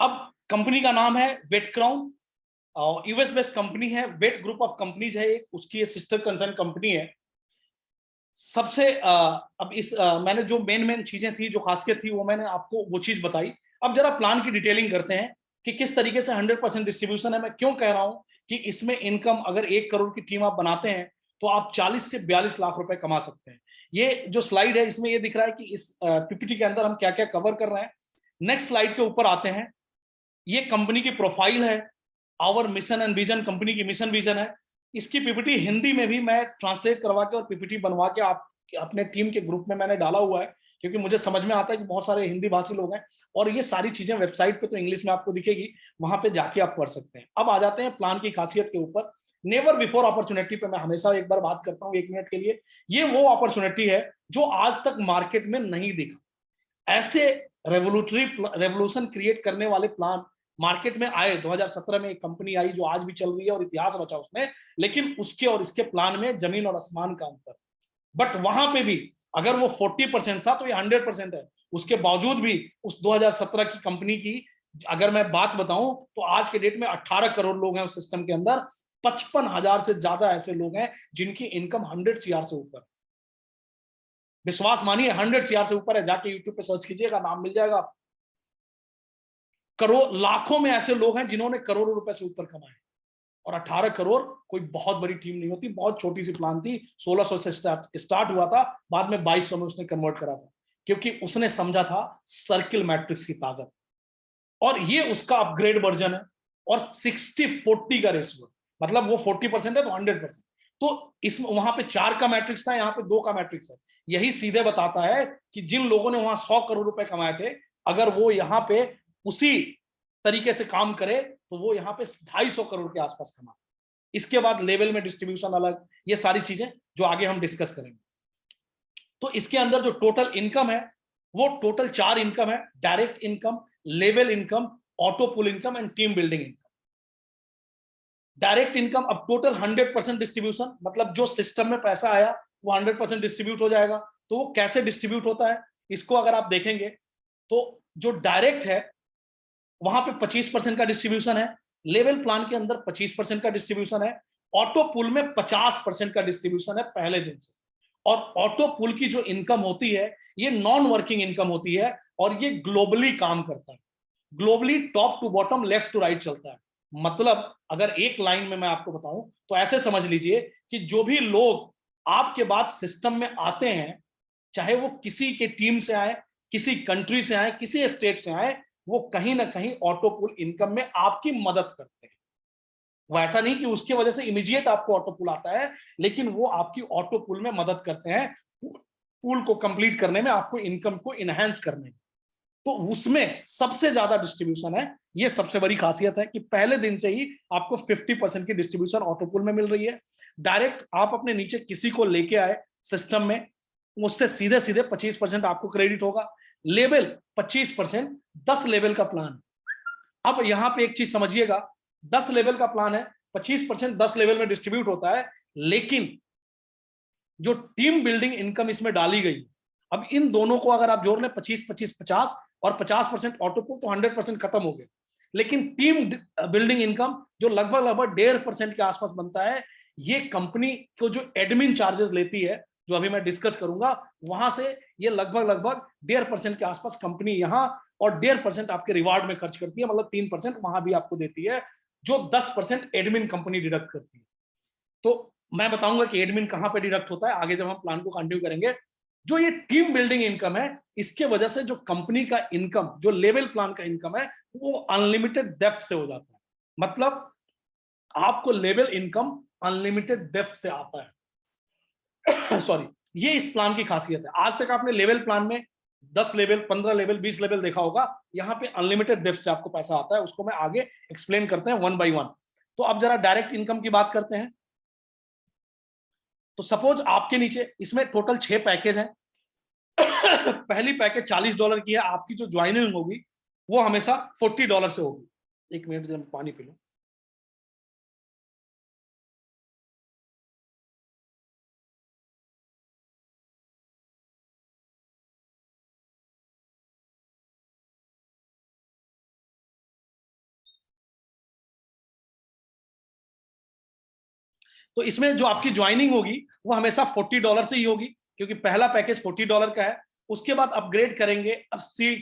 अब कंपनी का नाम है Wet Crown, US based company है, वेट ग्रुप ऑफ कंपनीज है एक, उसकी सिस्टर कंसर्न कंपनी है। सबसे अब इस मैंने जो मेन चीजें थी, जो खासियत थी, वो मैंने आपको वो चीज बताई। अब जरा प्लान की डिटेलिंग करते हैं कि किस तरीके से 100% डिस्ट्रीब्यूशन है। मैं क्यों कह रहा हूं कि इसमें इनकम अगर 1 करोड़ की टीम आप बनाते हैं तो आप 40 से 42 लाख रुपए कमा सकते हैं। ये जो स्लाइड है इसमें ये दिख रहा है कि इस पीपीटी के अंदर हम क्या क्या कवर कर रहे हैं। नेक्स्ट स्लाइड के ऊपर आते हैं। ये कंपनी की प्रोफाइल है, our mission and vision, company की मिशन विजन है। इसकी पीपीटी हिंदी में भी मैं ट्रांसलेट करवा के और पीपीटी बनवा के आप अपने टीम के ग्रुप में मैंने डाला हुआ है, क्योंकि मुझे समझ में आता है कि बहुत सारे हिंदी भाषी लोग हैं और ये सारी चीजें वेबसाइट पे तो इंग्लिश में आपको दिखेगी, वहां पे जाके आप पढ़ सकते हैं। अब आ जाते हैं प्लान की खासियत के ऊपर। नेवर बिफोर अपॉर्चुनिटी पे मैं हमेशा एक बार बात करता हूँ 1 मिनट के लिए। ये वो अपॉर्चुनिटी है जो आज तक मार्केट में नहीं दिखा। ऐसे रेवोल्यूशन क्रिएट करने वाले प्लान मार्केट में आए। 2017 में एक कंपनी आई जो आज भी चल रही है और इतिहास रचा उसने, लेकिन उसके और इसके प्लान में जमीन और आसमान का अंतर। बट वहां पे भी अगर वो 40% था तो ये 100% है। उसके बावजूद भी उस 2017 की कंपनी की अगर मैं बात बताऊं तो आज के डेट में 18 करोड़ लोग हैं उस सिस्टम के अंदर। 55,000 से ज्यादा ऐसे लोग हैं जिनकी इनकम 100 CR से ऊपर। विश्वास मानिए 100 CR से ऊपर है, जाके यूट्यूब पे सर्च कीजिएगा, नाम मिल जाएगा। करोड़ लाखों में ऐसे लोग हैं जिन्होंने करोड़ों रुपए से ऊपर कमाए। और 18 करोड़ कोई बहुत बड़ी टीम नहीं होती, बहुत छोटी सी प्लान थी। 1600 से स्टार्ट हुआ था, बाद में 2200 में उसने कन्वर्ट करा था, क्योंकि उसने समझा था सर्किल मैट्रिक्स की ताकत। और ये उसका अपग्रेड वर्जन है। और 60-40 का रेशियो, मतलब वो 40% है तो 100%। तो इसमें वहां पे 4 का मैट्रिक्स था, यहाँ पे 2 का मैट्रिक्स है। यही सीधे बताता है कि जिन लोगों ने वहां 100 करोड़ रुपए कमाए थे, अगर वो यहाँ पे उसी तरीके से काम करे तो वो यहाँ पे 250 करोड़ के आसपास कमा। इसके बाद लेवल में डिस्ट्रीब्यूशन अलग, ये सारी चीजें जो आगे हम डिस्कस करेंगे। तो इसके अंदर जो टोटल इनकम है वो टोटल 4 इनकम है: direct income, level income, auto pool income and team building income. Direct income अब टोटल 100% डिस्ट्रीब्यूशन, मतलब जो सिस्टम में पैसा आया वो 100% डिस्ट्रीब्यूट हो जाएगा। तो वो कैसे डिस्ट्रीब्यूट होता है, इसको अगर आप देखेंगे तो जो डायरेक्ट है वहां पे 25% का डिस्ट्रीब्यूशन है, लेवल प्लान के अंदर 25% का डिस्ट्रीब्यूशन है, ऑटो पुल में 50% का डिस्ट्रीब्यूशन है पहले दिन से। और ऑटो पुल की जो इनकम होती है ये नॉन वर्किंग इनकम होती है और ये ग्लोबली काम करता है। Globally top to bottom, left to right चलता है। मतलब अगर एक लाइन में मैं आपको बताऊं तो ऐसे समझ लीजिए कि जो भी लोग आपके बाद सिस्टम में आते हैं, चाहे वो किसी के टीम से आए, किसी कंट्री से आए, किसी स्टेट से आए, वो कहीं ना कहीं ऑटो पुल इनकम में आपकी मदद करते हैं। वो ऐसा नहीं कि उसकी वजह से इमीडिएट आपको ऑटो पुल आता है, लेकिन वो आपकी ऑटो पुल में मदद करते हैं, पुल को कंप्लीट करने में, आपको इनकम को इनहेंस करने में। तो उसमें सबसे ज्यादा डिस्ट्रीब्यूशन है। ये सबसे बड़ी खासियत है कि पहले दिन से ही आपको 50% की डिस्ट्रीब्यूशन ऑटो पुल में मिल रही है। डायरेक्ट आप अपने नीचे किसी को लेके आए सिस्टम में, उससे सीधे सीधे 25% आपको क्रेडिट होगा। लेवल 25%, 10 लेवल का प्लान। अब यहां पे एक चीज समझिएगा, 10 लेवल का प्लान है, 25% 10 लेवल में डिस्ट्रीब्यूट होता है, लेकिन जो टीम बिल्डिंग इनकम इसमें डाली गई, अब इन दोनों को अगर आप जोड़ लें 25-25-50 और 50% ऑटो पुल, तो 100% खत्म हो गए। लेकिन टीम बिल्डिंग इनकम जो लगभग लगभग 1.5% के आसपास बनता है, ये कंपनी को जो एडमिन चार्जेस लेती है, जो अभी मैं डिस्कस करूंगा, वहां से ये लगभग लगभग 1.5% के आसपास कंपनी यहां और 1.5% आपके रिवार्ड में खर्च करती है, मतलब 3% वहां भी आपको देती है, जो 10% एडमिन कंपनी डिडक्ट करती है। तो मैं बताऊंगा कि एडमिन कहां पे डिडक्ट होता है आगे जब हम प्लान को कंटिन्यू करेंगे। जो ये टीम बिल्डिंग इनकम है, इसके वजह से जो कंपनी का इनकम, जो लेवल प्लान का इनकम है, वो अनलिमिटेड डेप्थ से हो जाता है। मतलब आपको लेवल इनकम अनलिमिटेड डेप्थ से आता है। सॉरी, ये इस प्लान की खासियत है। आज तक आपने लेवल प्लान में 10 लेवल, 15 लेवल, 20 लेवल देखा होगा, यहाँ पे अनलिमिटेड डेप्थ से आपको पैसा आता है। उसको मैं आगे एक्सप्लेन करते हैं वन बाई वन। तो अब जरा डायरेक्ट इनकम की बात करते हैं। तो सपोज आपके नीचे इसमें टोटल 6 पैकेज हैं। पहली पैकेज $40 की है, आपकी जो ज्वाइनिंग होगी वो हमेशा $40 से होगी। एक मिनट जब पानी पी लो। तो इसमें जो आपकी ज्वाइनिंग होगी वो हमेशा $40 से ही होगी, क्योंकि पहला पैकेज $40 का है। उसके बाद अपग्रेड करेंगे 80,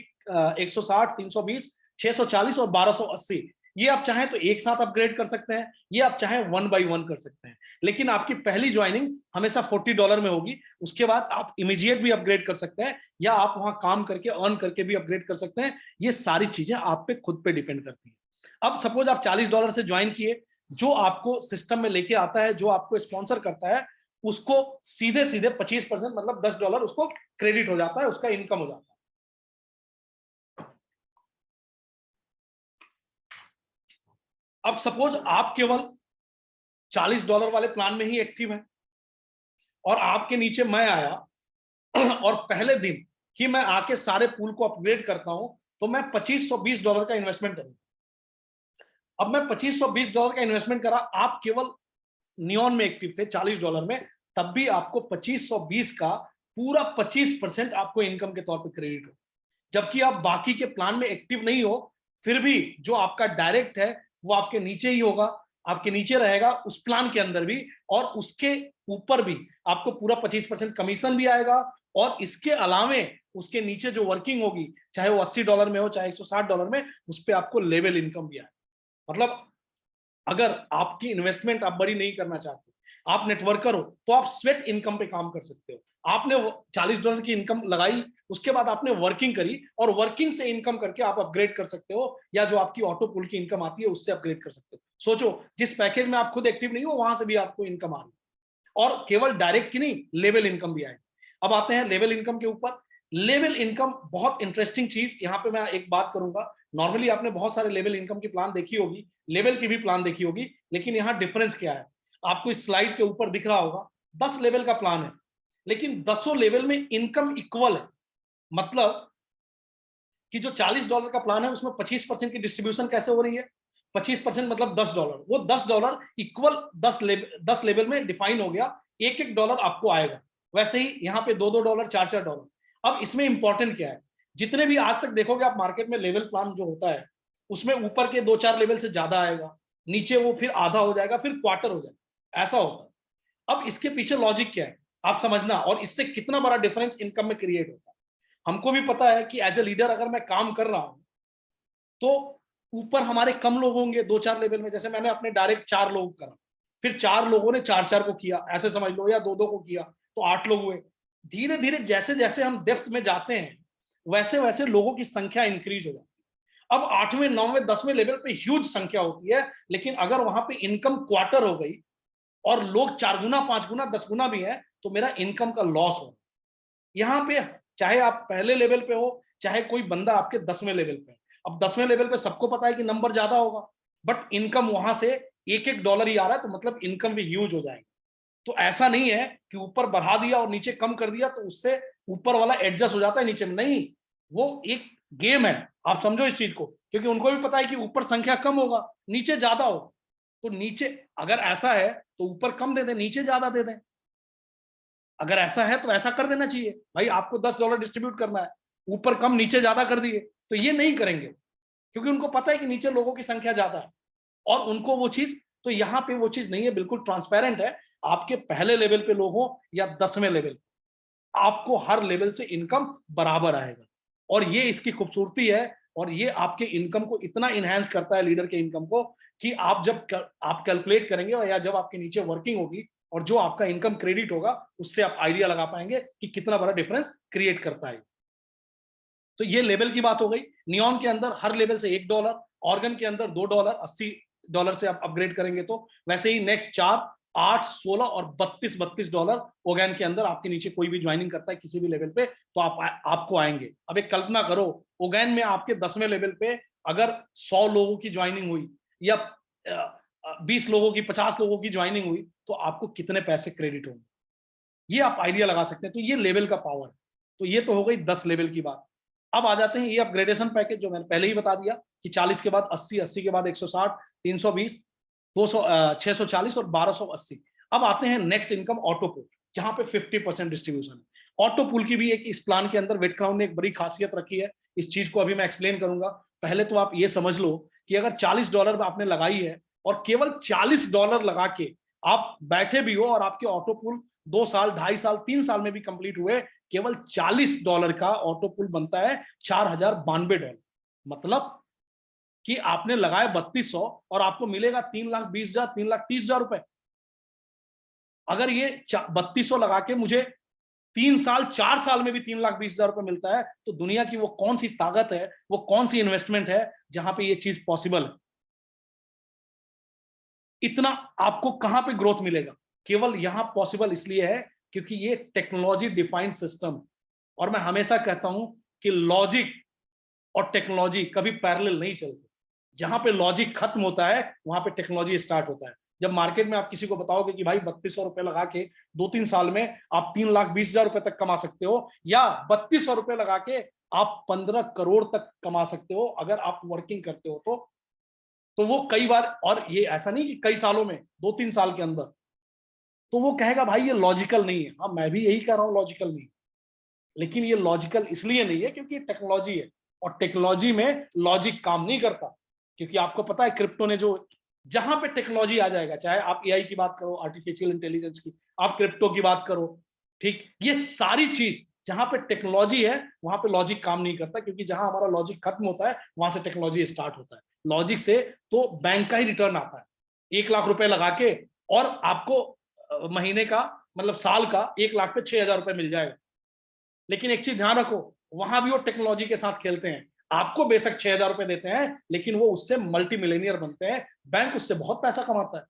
160, 320, 640 और 1280। ये आप चाहें तो एक साथ अपग्रेड कर सकते हैं, ये आप चाहें 1 बाई 1 कर सकते हैं, लेकिन आपकी पहली ज्वाइनिंग हमेशा $40 में होगी। उसके बाद आप इमीडिएट भी अपग्रेड कर सकते हैं, या आप वहां काम करके अर्न करके भी अपग्रेड कर सकते हैं। ये सारी चीजें आप पे खुद पे डिपेंड करती हैं। अब सपोज आप $40 से ज्वाइन किए, जो आपको सिस्टम में लेके आता है, जो आपको स्पॉन्सर करता है, उसको सीधे सीधे 25% मतलब $10 उसको क्रेडिट हो जाता है, उसका इनकम हो जाता है। अब सपोज आप केवल $40 वाले प्लान में ही एक्टिव है, और आपके नीचे मैं आया और पहले दिन ही मैं आके सारे पूल को अपग्रेड करता हूं, तो मैं $2520 का इन्वेस्टमेंट करूंगा। अब मैं $2520 का इन्वेस्टमेंट करा, आप केवल नियॉन में एक्टिव थे $40 में, तब भी आपको 2520 का पूरा 25% आपको इनकम के तौर पे क्रेडिट हो। जबकि आप बाकी के प्लान में एक्टिव नहीं हो, फिर भी जो आपका डायरेक्ट है वो आपके नीचे ही होगा, आपके नीचे रहेगा उस प्लान के अंदर भी, और उसके ऊपर भी आपको पूरा 25% कमीशन भी आएगा। और इसके अलावे उसके नीचे जो वर्किंग होगी, चाहे वो $80 में हो चाहे $160 में, उस पर आपको लेवल इनकम भी आएगा। मतलब अगर आपकी इन्वेस्टमेंट आप बड़ी नहीं करना चाहते, आप नेटवर्कर हो, तो आप स्वेट इनकम पे काम कर सकते हो। आपने $40 की इनकम लगाई, उसके बाद आपने वर्किंग करी, और वर्किंग से इनकम करके आप अपग्रेड कर सकते हो, या जो आपकी ऑटो पुल की इनकम आती है उससे अपग्रेड कर सकते हो। सोचो, जिस पैकेज में आप खुद एक्टिव नहीं हो, वहां से भी आपको इनकम आ रही है, और केवल डायरेक्ट की नहीं, लेवल इनकम भी आएगी। अब आते हैं लेवल इनकम के ऊपर। लेवल इनकम बहुत इंटरेस्टिंग चीज, यहां पे मैं एक बात करूंगा। नॉर्मली आपने बहुत सारे लेवल इनकम की प्लान देखी होगी, लेवल की भी प्लान देखी होगी, लेकिन यहां डिफरेंस क्या है, आपको इस स्लाइड के ऊपर दिख रहा होगा 10 लेवल का प्लान है, लेकिन 10 लेवल में इनकम इक्वल है। मतलब कि जो $40 का प्लान है उसमें 25% की डिस्ट्रीब्यूशन कैसे हो रही है, 25% मतलब $10, वो $10 इक्वल 10 लेवल में डिफाइन हो गया, एक एक डॉलर आपको आएगा। वैसे ही यहाँ पे $2-2, $4-4। अब इसमें इंपॉर्टेंट क्या है, जितने भी आज तक देखोगे आप मार्केट में लेवल प्लान जो होता है, उसमें ऊपर के 2-4 लेवल से ज्यादा आएगा, नीचे वो फिर आधा हो जाएगा, फिर क्वार्टर हो जाएगा, ऐसा होता है। अब इसके पीछे लॉजिक क्या है आप समझना, और इससे कितना बड़ा डिफरेंस इनकम में क्रिएट होता है। हमको भी पता है कि एज ए लीडर अगर मैं काम कर रहा हूं, तो ऊपर हमारे कम लोग होंगे 2-4 लेवल में, जैसे मैंने अपने डायरेक्ट 4 लोग करा, फिर 4 लोगों ने 4-4 को किया, ऐसे समझ लो, या 2-2 को किया, तो 8 लोग हुए। धीरे धीरे जैसे जैसे हम डेप्थ में जाते हैं, वैसे वैसे लोगों की संख्या इंक्रीज हो जाती है। अब 8वें 9वें 10वें लेवल पे ह्यूज संख्या होती है, लेकिन अगर वहां पे इनकम क्वार्टर हो गई और लोग 4 गुना 5 गुना 10 गुना भी है, तो मेरा इनकम का लॉस हो। यहाँ पे चाहे आप पहले लेवल पे हो, चाहे कोई बंदा आपके 10वें लेवल पे, अब 10वें लेवल पे सबको पता है कि नंबर ज्यादा होगा, बट इनकम वहां से एक एक डॉलर ही आ रहा है, तो मतलब इनकम भी ह्यूज हो जाएगी। तो ऐसा नहीं है कि ऊपर बढ़ा दिया और नीचे कम कर दिया तो उससे ऊपर वाला एडजस्ट हो जाता है नीचे में, नहीं, वो एक गेम है, आप समझो इस चीज को, क्योंकि उनको भी पता है कि ऊपर संख्या कम होगा, नीचे ज्यादा हो, तो नीचे अगर ऐसा है तो ऊपर कम दे दें, नीचे ज्यादा दे दें। अगर ऐसा है तो ऐसा कर देना चाहिए, भाई आपको $10 डिस्ट्रीब्यूट करना है, ऊपर कम नीचे ज्यादा कर दिए, तो ये नहीं करेंगे, क्योंकि उनको पता है कि नीचे लोगों की संख्या ज्यादा है, और उनको वो चीज, तो यहाँ पे वो चीज नहीं है, बिल्कुल ट्रांसपेरेंट है। आपके पहले लेवल पे लोग हो या 10वें लेवल, आपको हर लेवल से इनकम बराबर आएगा, और ये इसकी खूबसूरती है। और ये आपके इनकम को इतना इनहेंस करता है, लीडर के इनकम को, कि आप जब आप कैलकुलेट करेंगे, या जब आपके नीचे वर्किंग होगी और जो आपका इनकम क्रेडिट होगा, उससे आप आइडिया लगा पाएंगे कि कितना बड़ा डिफरेंस क्रिएट करता है। तो ये लेवल की बात हो गई। नियॉन के अंदर हर लेवल से $1, ऑर्गन के अंदर $2, $80 से आप अपग्रेड करेंगे तो। वैसे ही नेक्स्ट 4, 8, 16 और $32 ओगैन के अंदर आपके नीचे कोई भी ज्वाइनिंग करता है किसी भी लेवल पे, तो आपको आएंगे। अब एक कल्पना करो, ओगैन में आपके 10वें लेवल पे अगर 100 लोगों की ज्वाइनिंग हुई, या 20 लोगों की, 50 लोगों की ज्वाइनिंग हुई, तो आपको कितने पैसे क्रेडिट होंगे, ये आप आइडिया लगा सकते हैं। तो ये लेवल का पावर है। तो ये तो हो गई 10 लेवल की बात। अब आ जाते हैं ये अपग्रेडेशन पैकेज, जो मैंने पहले ही बता दिया कि 40 के बाद 80, 80 के बाद 160, 320, 200, 640 और 1280। अब आते हैं नेक्स्ट इनकम ऑटो पुल, जहां पे 50% डिस्ट्रीब्यूशन है। ऑटो पुल की भी एक इस प्लान के अंदर वेट क्राउन ने एक बड़ी खासियत रखी है, इस चीज को अभी मैं एक्सप्लेन करूंगा। पहले तो आप ये समझ लो कि अगर $40 आपने लगाई है, और केवल $40 लगा के आप बैठे भी हो और आपके ऑटो पुल 2 साल, 2.5 साल, 3 साल में भी कंप्लीट हुए, केवल $40 का ऑटो पुल बनता है $4092। मतलब कि आपने लगाए 3200 और आपको मिलेगा 3,20,000, 3,30,000 रुपए। अगर ये 3200 लगा के मुझे 3 साल, 4 साल में भी 3,20,000 रुपए मिलता है, तो दुनिया की वो कौन सी ताकत है, वो कौन सी इन्वेस्टमेंट है जहां पे ये चीज पॉसिबल है। इतना आपको कहां पे ग्रोथ मिलेगा? केवल यहां पॉसिबल इसलिए है क्योंकि ये टेक्नोलॉजी डिफाइंड सिस्टम। और मैं हमेशा कहता हूं कि लॉजिक और टेक्नोलॉजी कभी पैरेलल नहीं चलते। जहां पे लॉजिक खत्म होता है वहां पे टेक्नोलॉजी स्टार्ट होता है। जब मार्केट में आप किसी को बताओगे कि भाई 3200 रुपए लगा के 2-3 साल में आप 3,20,000 रुपए तक कमा सकते हो, या 3200 रुपए लगा के आप 15 करोड़ तक कमा सकते हो अगर आप वर्किंग करते हो, तो वो कई बार, और ये ऐसा नहीं कि कई सालों में, 2-3 साल के अंदर, तो वो कहेगा भाई ये लॉजिकल नहीं है। हाँ, मैं भी यही कह रहा हूं लॉजिकल नहीं, लेकिन ये लॉजिकल इसलिए नहीं है क्योंकि टेक्नोलॉजी है, और टेक्नोलॉजी में लॉजिक काम नहीं करता। क्योंकि आपको पता है क्रिप्टो ने जो, जहां पे टेक्नोलॉजी आ जाएगा, चाहे आप एआई की बात करो, आर्टिफिशियल इंटेलिजेंस की, आप क्रिप्टो की बात करो, ठीक, ये सारी चीज जहां पे टेक्नोलॉजी है वहां पे लॉजिक काम नहीं करता, क्योंकि जहां हमारा लॉजिक खत्म होता है वहां से टेक्नोलॉजी स्टार्ट होता है। लॉजिक से तो बैंक का ही रिटर्न आता है। 1 लाख रुपए लगा के और आपको महीने का, मतलब साल का 1 लाख पे 6,000 रुपए मिल जाएगा। लेकिन एक चीज ध्यान रखो, वहां भी वो टेक्नोलॉजी के साथ खेलते हैं। आपको बेशक 6,000 रुपए देते हैं, लेकिन वो उससे मल्टी मिलेनियर बनते हैं, बैंक उससे बहुत पैसा कमाता है।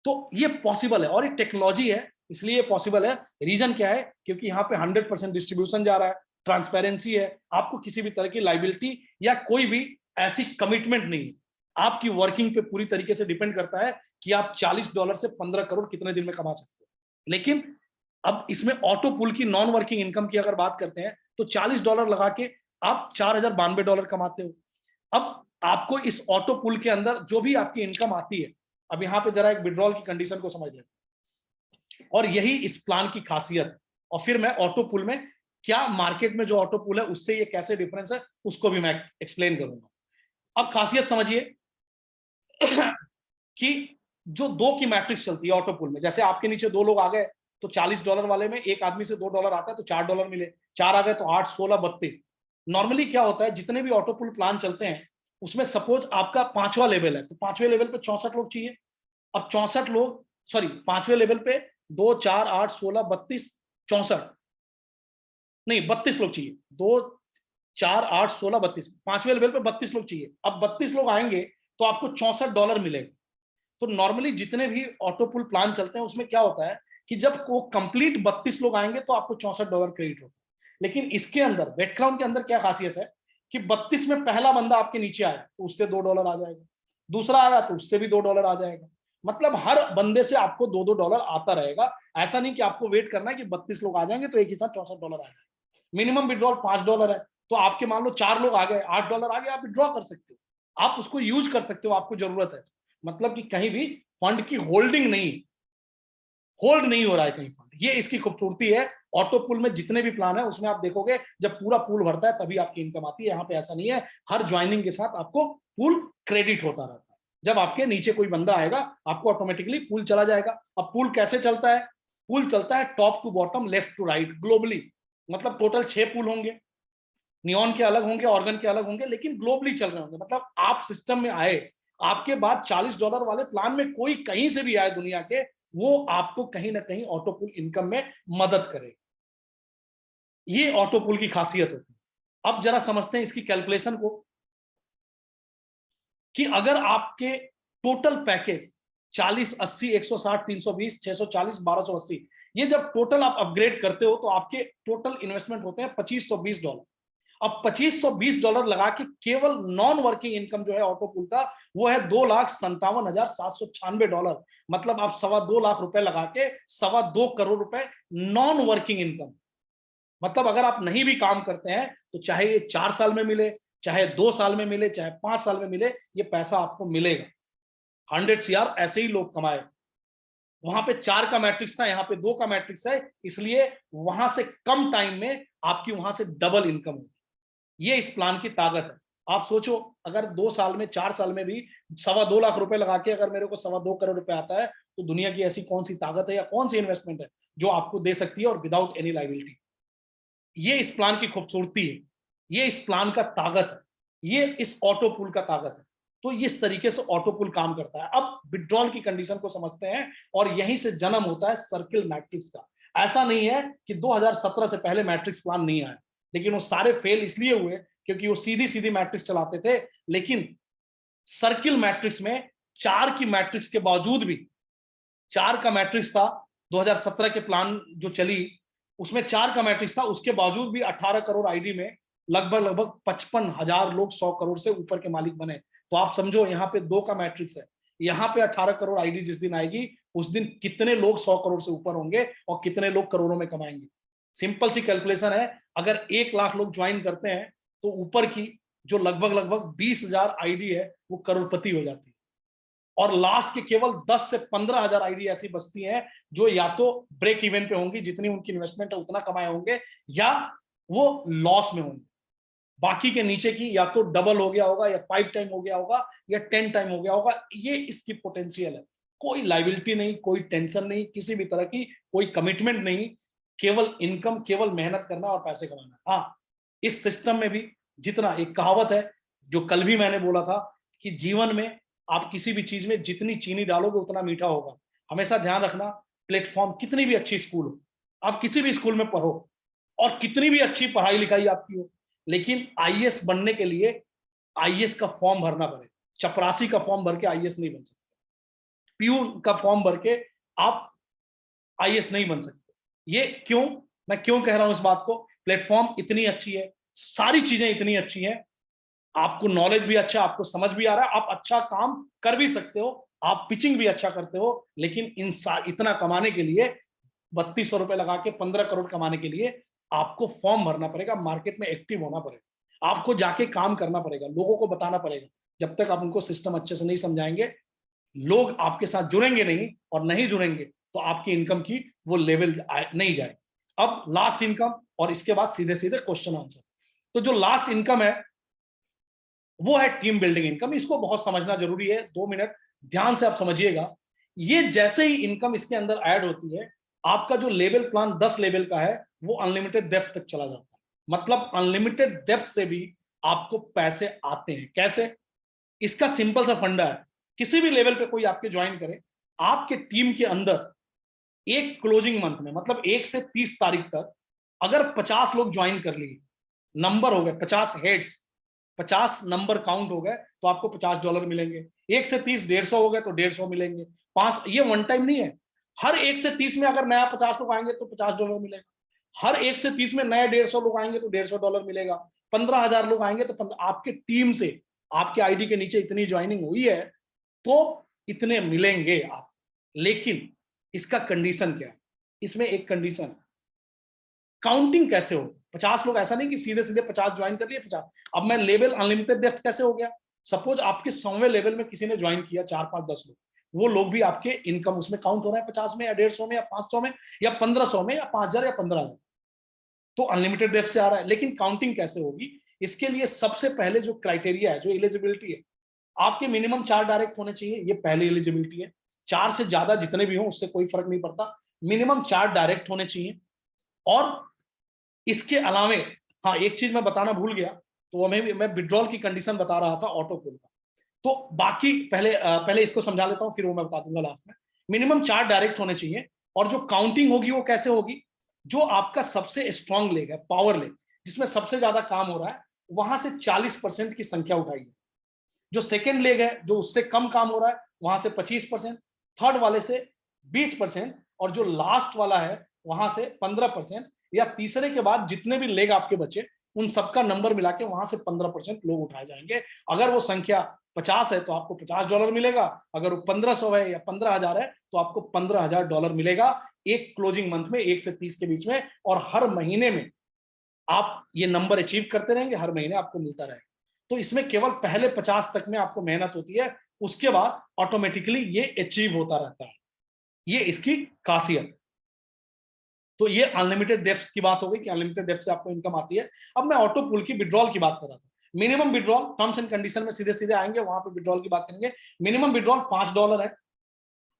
तो ये पॉसिबल है, और ये टेक्नोलॉजी है इसलिए पॉसिबल है। रीजन क्या है? क्योंकि यहाँ पे 100% डिस्ट्रीब्यूशन जा रहा है, ट्रांसपेरेंसी है, आपको किसी भी तरह की लाइबिलिटी या कोई भी ऐसी कमिटमेंट नहीं है। आपकी वर्किंग पे पूरी तरीके से डिपेंड करता है कि आप $40 से 15 करोड़ कितने दिन में कमा सकते हो। लेकिन अब इसमें ऑटो पुल की नॉन वर्किंग इनकम की अगर बात करते हैं, तो $40 लगा के आप $4,092 कमाते हो। अब आपको इस ऑटो पुल के अंदर जो भी आपकी इनकम आती है, अब यहां पे जरा एक विड्रॉल की कंडीशन को समझ लेते हैं, और यही इस प्लान की खासियत है। और फिर मैं ऑटो पुल में क्या, मार्केट में जो ऑटो पुल है उससे ये कैसे डिफरेंस है, उसको भी मैं एक्सप्लेन करूंगा। अब खासियत समझिए कि जो 2 की मैट्रिक्स चलती है ऑटो पुल में, जैसे आपके नीचे 2 लोग आ गए, तो $40 वाले में एक आदमी से $2 आता है तो $4 मिले, 4 आ गए तो 8, 16, 32। नॉर्मली क्या होता है, जितने भी ऑटो पुल प्लान चलते हैं उसमें सपोज आपका 5वां लेवल है, तो 5वें लेवल पे 64 लोग चाहिए। अब 64 लोग, सॉरी, 5वें लेवल पे 2, 4, 8, 16, 32, 64 नहीं, 32 लोग चाहिए। 2, 4, 8, 16, 32, 5वें लेवल पे 32 लोग चाहिए। अब 32 लोग आएंगे तो आपको $64 मिलेगा। तो नॉर्मली जितने भी ऑटो पुल प्लान चलते हैं उसमें क्या होता है कि जब वो कंप्लीट 32 लोग आएंगे तो आपको $64 क्रेडिट होता है। लेकिन इसके अंदर, बैकग्राउंड के अंदर क्या खासियत है कि 32 में पहला बंदा आपके नीचे आया तो उससे $2 आ जाएगा, दूसरा आया तो उससे भी $2 आ जाएगा। मतलब हर बंदे से आपको $2 आता रहेगा। ऐसा नहीं कि आपको वेट करना है कि 32 लोग आ जाएंगे तो एक ही साथ $64 आ जाएगा। मिनिमम विड्रॉल $5 है, तो आपके मान लो 4 लोग आ गए, $8 आ गए, आप विड्रॉ कर सकते हो, आप उसको यूज कर सकते हो, आपको जरूरत है। मतलब कि कहीं भी फंड की होल्डिंग नहीं, होल्ड नहीं हो रहा है कहीं फंड। ये इसकी खूबसूरती है। ऑटो पुल में जितने भी प्लान है उसमें आप देखोगे जब पूरा पूल भरता है तभी आपकी इनकम आती है। यहाँ पे ऐसा नहीं है, हर ज्वाइनिंग के साथ आपको पूल क्रेडिट होता रहता है। जब आपके नीचे कोई बंदा आएगा आपको ऑटोमेटिकली पूल चला जाएगा। अब पूल कैसे चलता है? पूल चलता है top to bottom, left to right, globally. मतलब टोटल 6 पूल होंगे, नियॉन के अलग होंगे, ऑर्गन के अलग होंगे, लेकिन ग्लोबली चल रहे होंगे। मतलब आप सिस्टम में आए, आपके बाद $40 वाले प्लान में कोई कहीं से भी आए दुनिया के, वो आपको कहीं ना कहीं ऑटो पुल इनकम में मदद करे। ये ऑटो पुल की खासियत होती है। अब जरा समझते हैं इसकी कैलकुलेशन को, कि अगर आपके टोटल पैकेज 40, 80, 160, 320, 640, 1280, ये जब टोटल आप अपग्रेड करते हो तो आपके टोटल इन्वेस्टमेंट होते हैं $2520। अब $2520 लगा के केवल नॉन वर्किंग इनकम जो है ऑटो पुल का, वो है $2,57,796। मतलब आप 2.25 लाख रुपए लगा के 2.25 करोड़ रुपए नॉन वर्किंग इनकम। मतलब अगर आप नहीं भी काम करते हैं तो चाहे ये 4 साल में मिले, चाहे 2 साल में मिले, चाहे 5 साल में मिले, ये पैसा आपको मिलेगा। 100 CR ऐसे ही लोग कमाए। वहां पे 4 का मैट्रिक्स था, यहाँ पे 2 का मैट्रिक्स है, इसलिए वहां से कम टाइम में आपकी वहां से डबल इनकम होगी। ये इस प्लान की ताकत है। आप सोचो, अगर 2 साल में 4 साल में भी 2.25 लाख रुपए लगा के अगर मेरे को 2.25 करोड़ रुपए आता है, तो दुनिया की ऐसी कौन सी ताकत है या कौन सी इन्वेस्टमेंट है जो आपको दे सकती है और विदाउट एनी लाइबिलिटी। ये इस प्लान की खूबसूरती है, ये इस प्लान का ताकत है, ये इस ऑटो पूल का ताकत है। तो इस तरीके से ऑटो पूल काम करता है। अब विड्रॉल की कंडीशन को समझते हैं और यहीं से जन्म होता है सर्किल मैट्रिक्स का। ऐसा नहीं है कि 2017 से पहले मैट्रिक्स प्लान नहीं आया, लेकिन वो सारे फेल इसलिए हुए क्योंकि वो सीधी सीधी मैट्रिक्स चलाते थे। लेकिन सर्किल मैट्रिक्स में 4 की मैट्रिक्स के बावजूद भी, 4 का मैट्रिक्स था 2017 के प्लान जो चली, उसमें 4 का मैट्रिक्स था, उसके बावजूद भी 18 करोड़ आईडी में लगभग 55,000 लोग 100 करोड़ से ऊपर के मालिक बने। तो आप समझो, यहाँ पे 2 का मैट्रिक्स है, यहाँ पे 18 करोड़ आईडी जिस दिन आएगी, उस दिन कितने लोग 100 करोड़ से ऊपर होंगे और कितने लोग करोड़ों में कमाएंगे। सिंपल सी कैलकुलेशन है, अगर 1 लाख लोग ज्वाइन करते हैं तो ऊपर की जो लगभग 20,000 आईडी है वो करोड़पति हो जाती है, और लास्ट के केवल 10 से 15,000 आईडी ऐसी बचती हैं जो या तो ब्रेक इवन पे होंगी, जितनी उनकी इन्वेस्टमेंट है उतना कमाए होंगे, या वो लॉस में होंगे। बाकी के नीचे की या तो डबल हो गया होगा, या 5 टाइम हो गया होगा, या 10 टाइम हो गया होगा। ये इसकी पोटेंशियल है। कोई लाइबिलिटी नहीं, कोई टेंशन नहीं, किसी भी तरह की कोई कमिटमेंट नहीं, केवल इनकम, केवल मेहनत करना और पैसे कमाना। हाँ, इस सिस्टम में भी जितना, एक कहावत है जो कल भी मैंने बोला था कि जीवन में आप किसी भी चीज में जितनी चीनी डालोगे उतना मीठा होगा। हमेशा ध्यान रखना, प्लेटफॉर्म कितनी भी अच्छी स्कूल हो, आप किसी भी स्कूल में पढ़ो और कितनी भी अच्छी पढ़ाई लिखाई आपकी हो, लेकिन आईएएस बनने के लिए आईएएस का फॉर्म भरना पड़े। चपरासी का फॉर्म भर के आईएएस नहीं बन सकते, पीयून का फॉर्म भर के आप आईएएस नहीं बन सकते। ये क्यों, मैं क्यों कह रहा हूं इस बात को? प्लेटफॉर्म इतनी अच्छी है, सारी चीजें इतनी अच्छी हैं, आपको नॉलेज भी अच्छा, आपको समझ भी आ रहा है, आप अच्छा काम कर भी सकते हो, आप पिचिंग भी अच्छा करते हो, लेकिन इतना कमाने के लिए, 3200 रुपए लगा के 15 करोड़ कमाने के लिए आपको फॉर्म भरना पड़ेगा, मार्केट में एक्टिव होना पड़ेगा, आपको जाके काम करना पड़ेगा, लोगों को बताना पड़ेगा। जब तक आप उनको सिस्टम अच्छे से नहीं समझाएंगे, लोग आपके साथ जुड़ेंगे नहीं, और नहीं जुड़ेंगे तो आपकी इनकम की वो लेवल नहीं जाए। अब लास्ट इनकम, और इसके बाद सीधे सीधे क्वेश्चन आंसर। तो जो लास्ट इनकम है वो है टीम बिल्डिंग इनकम। इसको बहुत समझना जरूरी है, 2 मिनट ध्यान से आप समझिएगा। ये जैसे ही इनकम इसके अंदर ऐड होती है, आपका जो लेवल प्लान 10 लेवल का है वो अनलिमिटेड डेप्थ तक चला जाता है। मतलब अनलिमिटेड डेप्थ से भी आपको पैसे आते हैं। कैसे? इसका सिंपल सा फंडा है, किसी भी लेवल पे कोई आपके ज्वाइन करे, आपके टीम के अंदर एक क्लोजिंग मंथ में, मतलब 1 से 30 तारीख तक अगर 50 लोग ज्वाइन कर लिए, नंबर हो गए 50 हेड्स, 50 नंबर काउंट हो गए, तो आपको $50 मिलेंगे। 1 से 30 150 हो गए तो 150 मिलेंगे। 5, ये वन टाइम नहीं है, हर 1 से 30 में अगर नया 50 लोग आएंगे तो $50 मिलेगा, हर 1 से 30 में नए 150 लोग आएंगे तो $150 मिलेगा, 15,000 लोग आएंगे तो आपके टीम से, आपके आईडी के नीचे इतनी ज्वाइनिंग हुई है तो इतने मिलेंगे आप। लेकिन इसका कंडीशन क्या है? इसमें एक कंडीशन, काउंटिंग कैसे हो? 50 लोग, ऐसा नहीं कि सीधे सीधे 50 ज्वाइन कर लिए 50। अब मैं लेवल अनलिमिटेड डेप्थ कैसे हो गया? सपोज आपके 100वें लेवल में किसी ने ज्वाइन किया, 4, 5, 10 लोग, वो लोग भी आपके इनकम उसमें काउंट हो रहे हैं, 50 में या 150 में या 500 में या 1500 में या 5,000 या 15,000, तो अनलिमिटेड डेप्थ से आ रहा है। लेकिन काउंटिंग कैसे होगी? इसके लिए सबसे पहले जो क्राइटेरिया है, जो एलिजिबिलिटी है, आपके मिनिमम 4 डायरेक्ट होने चाहिए, ये पहली एलिजिबिलिटी है। 4 से ज्यादा जितने भी हो उससे कोई फर्क नहीं पड़ता, मिनिमम 4 डायरेक्ट होने चाहिए। और इसके अलावे, हाँ, एक चीज मैं बताना भूल गया, तो मैं विड्रॉल की कंडीशन बता रहा था ऑटो पुल का, तो बाकी पहले इसको समझा लेता हूं, फिर वो मैं बता दूंगा लास्ट में। मिनिमम 4 डायरेक्ट होने चाहिए, और जो काउंटिंग होगी वो कैसे होगी? जो आपका सबसे स्ट्रॉन्ग लेग है, पावर लेग, जिसमें सबसे ज्यादा काम हो रहा है, वहां से 40% की संख्या उठाइए। जो सेकेंड लेग है, जो उससे कम काम हो रहा है, वहां से 25%, थर्ड वाले से 20%, और जो लास्ट वाला है वहां से 15%, या तीसरे के बाद जितने भी लेग आपके बचे उन सबका नंबर मिला के वहां से 15% लोग उठाए जाएंगे। अगर वो संख्या 50 है तो आपको $50 मिलेगा, अगर वो 1500 है या 15,000 है तो आपको $15,000 मिलेगा एक क्लोजिंग मंथ में, 1 से 30 के बीच में। और हर महीने में आप ये नंबर अचीव करते रहेंगे, हर महीने आपको मिलता रहेगा। तो इसमें केवल पहले 50 तक में आपको मेहनत होती है, उसके बाद ऑटोमेटिकली ये अचीव होता रहता है। ये इसकी खासियत। तो ये अनलिमिटेड डेप्थ की बात हो गई कि अनलिमिटेड डेप्थ से आपको इनकम आती है। अब मैं ऑटो पूल की विड्रॉल की बात कर रहा था। Minimum withdrawal terms and condition में सीधे सीधे आएंगे, वहां पे विड्रॉल की बात करेंगे। मिनिमम विड्रॉल $5 है।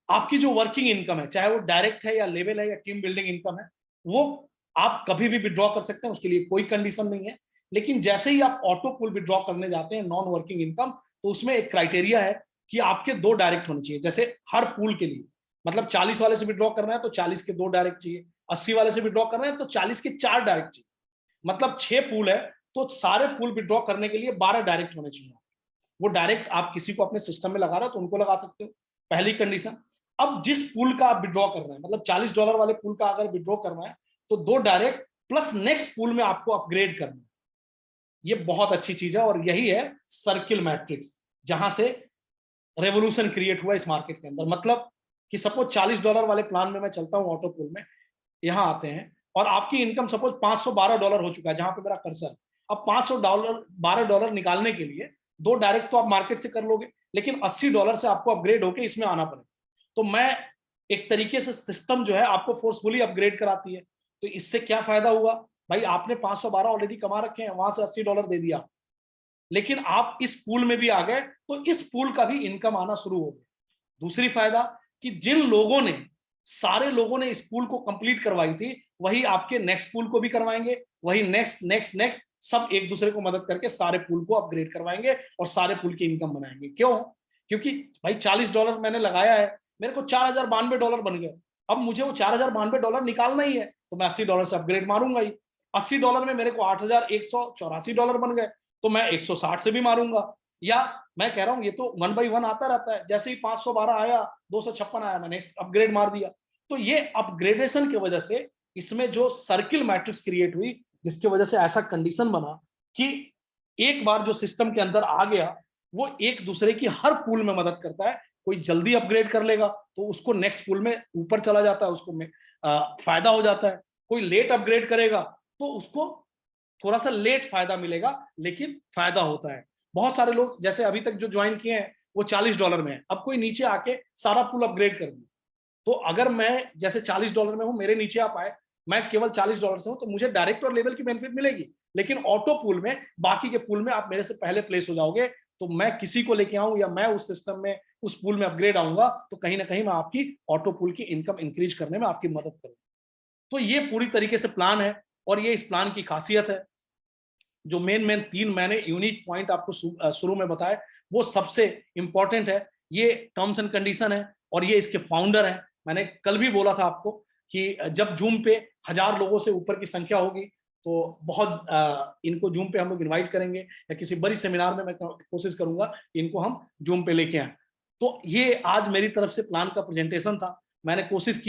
आपकी जो वर्किंग इनकम है, चाहे वो डायरेक्ट है या लेवल है या टीम बिल्डिंग इनकम है, वो आप कभी भी विड्रॉ कर सकते हैं, उसके लिए कोई कंडीशन नहीं है। लेकिन जैसे ही आप ऑटो पूल विड्रॉ करने जाते हैं नॉन वर्किंग इनकम, तो उसमें एक क्राइटेरिया है कि आपके 2 डायरेक्ट होने चाहिए। जैसे हर पूल के लिए, मतलब 40 वाले से विड्रॉ करना है तो 40 के 2 डायरेक्ट चाहिए, 80 वाले से विड्रॉ करना है तो 40 के 4 डायरेक्ट चाहिए। मतलब 6 पूल है तो सारे पूल विड्रॉ करने के लिए 12 डायरेक्ट होने चाहिए। वो डायरेक्ट आप किसी को अपने सिस्टम में लगा रहे हो तो उनको लगा सकते हो, पहली कंडीशन। अब जिस पूल का आप विड्रॉ कर रहे हैं, मतलब $40 वाले पूल का अगर विड्रॉ करना है तो 2 डायरेक्ट प्लस नेक्स्ट पूल में आपको अपग्रेड करना है। ये बहुत अच्छी चीज है और यही है सर्किल मैट्रिक्स, जहां से रेवोल्यूशन क्रिएट हुआ इस मार्केट के अंदर। मतलब कि सपोज $40 वाले प्लान में मैं चलता हूं ऑटो पूल में, यहां आते हैं और आपकी इनकम सपोज $512 हो चुका है जहां पे मेरा कर्सर। अब $512 निकालने के लिए 2 डायरेक्ट तो आप मार्केट से कर लोगे, लेकिन $80 से आपको अपग्रेड होकर इसमें आना पड़ेगा। तो मैं एक तरीके से सिस्टम जो है आपको फोर्सफुली अपग्रेड कराती है। तो इससे क्या फायदा हुआ भाई, आपने 512 ऑलरेडी कमा रखे हैं, वहां से $80 दे दिया, लेकिन आप इस पूल में भी आ गए तो इस पूल का भी इनकम आना शुरू हो गया। दूसरी फायदा कि जिन लोगों ने, सारे लोगों ने इस पूल को कंप्लीट करवाई थी, वही आपके नेक्स्ट पूल को भी करवाएंगे, वही नेक्स्ट नेक्स्ट नेक्स्ट, सब एक दूसरे को मदद करके सारे पूल को अपग्रेड करवाएंगे और सारे पूल की इनकम बनाएंगे। क्यों? क्योंकि भाई $40 मैंने लगाया है, मेरे को $4092 बन गए। अब मुझे वो $4092 निकालना ही है तो मैं $80 से अपग्रेड मारूंगा ही। $80 में मेरे को $8184 बन गए तो मैं 160 से भी मारूंगा। या मैं कह रहा हूं ये तो 1 by 1 आता रहता है, जैसे ही 512 आया, 256 आया, मैंने अपग्रेड मार दिया। तो ये अपग्रेडेशन की वजह से इसमें जो सर्किल मैट्रिक्स क्रिएट हुई, जिसकी वजह से ऐसा कंडीशन बना कि एक बार जो सिस्टम के अंदर आ गया वो एक दूसरे की हर पूल में मदद करता है। कोई जल्दी अपग्रेड कर लेगा तो उसको नेक्स्ट पूल में ऊपर चला जाता है, उसको में फायदा हो जाता है। कोई लेट अपग्रेड करेगा तो उसको थोड़ा सा लेट फायदा मिलेगा, लेकिन फायदा होता है। बहुत सारे लोग जैसे अभी तक जो ज्वाइन किए हैं वो $40 में है, अब कोई नीचे आके सारा पूल अपग्रेड कर दिया। तो अगर मैं जैसे $40 में हूं, मेरे नीचे आप आए, मैं केवल $40 से हूं, तो मुझे डायरेक्ट और लेवल की बेनिफिट मिलेगी। लेकिन ऑटो पूल में, बाकी के पूल में आप मेरे से पहले प्लेस हो जाओगे, तो मैं किसी को लेके आऊं या मैं उस सिस्टम में, उस पूल में अपग्रेड आऊंगा, तो कहीं ना कहीं मैं आपकी ऑटो पूल की इनकम इंक्रीज करने में आपकी मदद करूंगा। तो ये पूरी तरीके से प्लान है और ये इस प्लान की खासियत है। जो मेन 3 मैंने यूनिक पॉइंट आपको शुरू में बताए, वो सबसे इंपॉर्टेंट है। ये टर्म्स एंड कंडीशन है और ये इसके फाउंडर हैं। मैंने कल भी बोला था आपको कि जब जूम पे 1000 लोगों से ऊपर की संख्या होगी तो बहुत इनको जूम पे हम लोग इन्वाइट करेंगे, या किसी बड़ी सेमिनार में मैं कोशिश करूंगा इनको हम जूम पे लेके आए। तो ये आज मेरी तरफ से प्लान का प्रेजेंटेशन था। मैंने कोशिश की